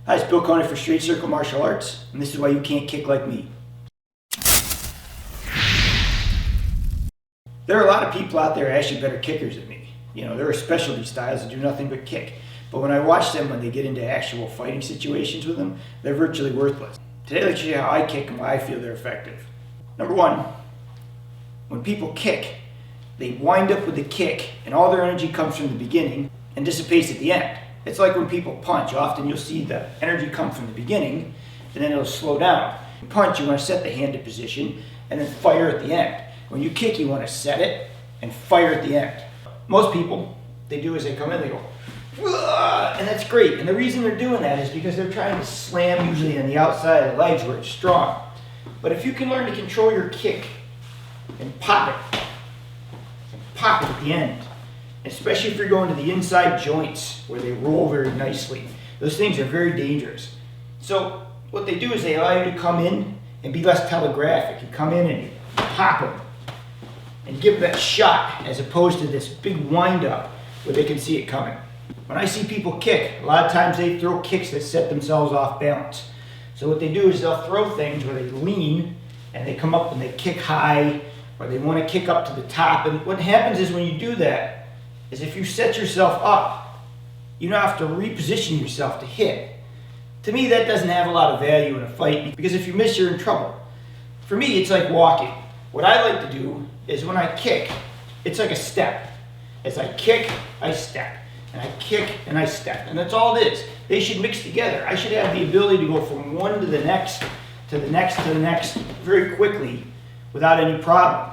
Hi, it's Bill Coney for Straight Circle Martial Arts, and this is why you can't kick like me. There are a lot of people out there actually better kickers than me. You know, there are specialty styles that do nothing but kick. But when I watch them, when they get into actual fighting situations with them, they're virtually worthless. Today, let's show you how I kick and why I feel they're effective. Number one, when people kick, they wind up with the kick, and all their energy comes from the beginning and dissipates at the end. It's like when people punch. Often you'll see the energy come from the beginning, and then it'll slow down. When you punch, you want to set the hand in position, and then fire at the end. When you kick, you want to set it and fire at the end. Most people, they do is they come in, they go, "Wah!" And that's great. And the reason they're doing that is because they're trying to slam usually on the outside of the legs where it's strong. But if you can learn to control your kick and pop it at the end, especially if you're going to the inside joints where they roll very nicely, those things are very dangerous. So what they do is they allow you to come in and be less telegraphic. You come in and you pop them and give that shot as opposed to this big wind up where they can see it coming. When I see people kick, a lot of times they throw kicks that set themselves off balance. So what they do is they'll throw things where they lean and they come up and they kick high, or they want to kick up to the top. And what happens is when you do that, is if you set yourself up, you don't have to reposition yourself to hit. To me, that doesn't have a lot of value in a fight, because if you miss, you're in trouble. For me, it's like walking. What I like to do is when I kick, it's like a step. As I kick, I step. And I kick and I step. And that's all it is. They should mix together. I should have the ability to go from one to the next, to the next, to the next very quickly without any problem.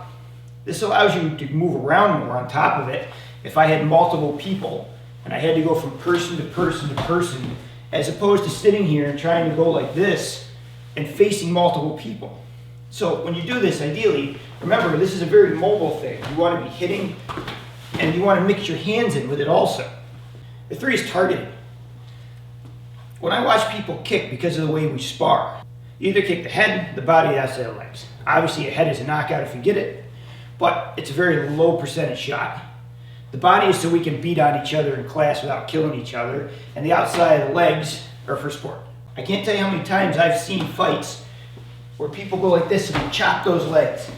This allows you to move around more on top of it. If I had multiple people and I had to go from person to person to person, as opposed to sitting here and trying to go like this and facing multiple people. So when you do this, ideally, remember, this is a very mobile thing. You want to be hitting and you want to mix your hands in with it also. The three is targeting. When I watch people kick, because of the way we spar, you either kick the head, the body, the outside of the legs. Obviously, a head is a knockout if you get it, but it's a very low percentage shot. The body is so we can beat on each other in class without killing each other, and the outside of the legs are for sport. I can't tell you how many times I've seen fights where people go like this and they chop those legs,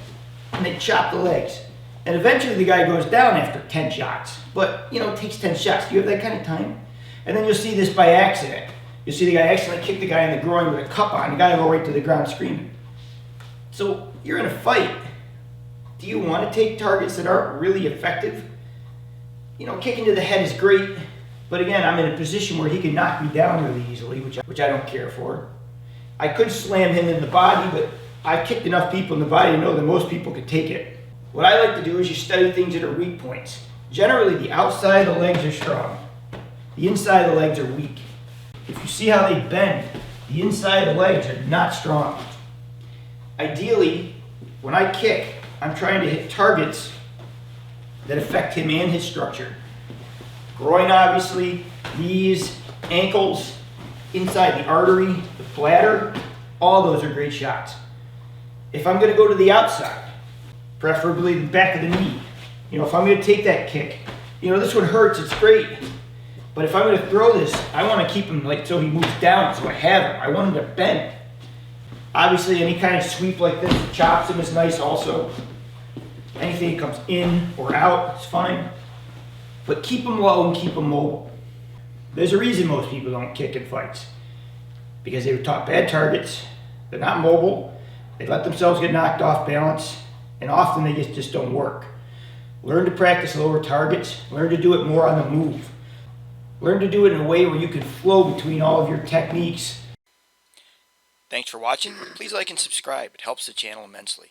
and they chop the legs. And eventually the guy goes down after 10 shots. But, you know, it takes 10 shots. Do you have that kind of time? And then you'll see this by accident. You'll see the guy accidentally kick the guy in the groin with a cup on. The guy will go right to the ground screaming. So you're in a fight. Do you want to take targets that aren't really effective? You know, kicking to the head is great. But again, I'm in a position where he can knock me down really easily, which I don't care for. I could slam him in the body, but I've kicked enough people in the body to know that most people could take it. What I like to do is you study things that are weak points. Generally, the outside of the legs are strong. The inside of the legs are weak. If you see how they bend, the inside of the legs are not strong. Ideally, when I kick, I'm trying to hit targets that affect him and his structure. Groin, obviously, knees, ankles, inside the artery, the bladder, all those are great shots. If I'm going to go to the outside, preferably the back of the knee. You know, if I'm going to take that kick, you know, this one hurts, it's great. But if I'm going to throw this, I want to keep him like so he moves down, so I have him. I want him to bend. Obviously, any kind of sweep like this that chops him is nice also. Anything that comes in or out is fine. But keep him low and keep him mobile. There's a reason most people don't kick in fights. Because they were taught bad targets, they're not mobile, they let themselves get knocked off balance, and often they just don't work. Learn to practice lower targets. Learn to do it more on the move. Learn to do it in a way where you can flow between all of your techniques. Thanks for watching. Please like and subscribe. It helps the channel immensely.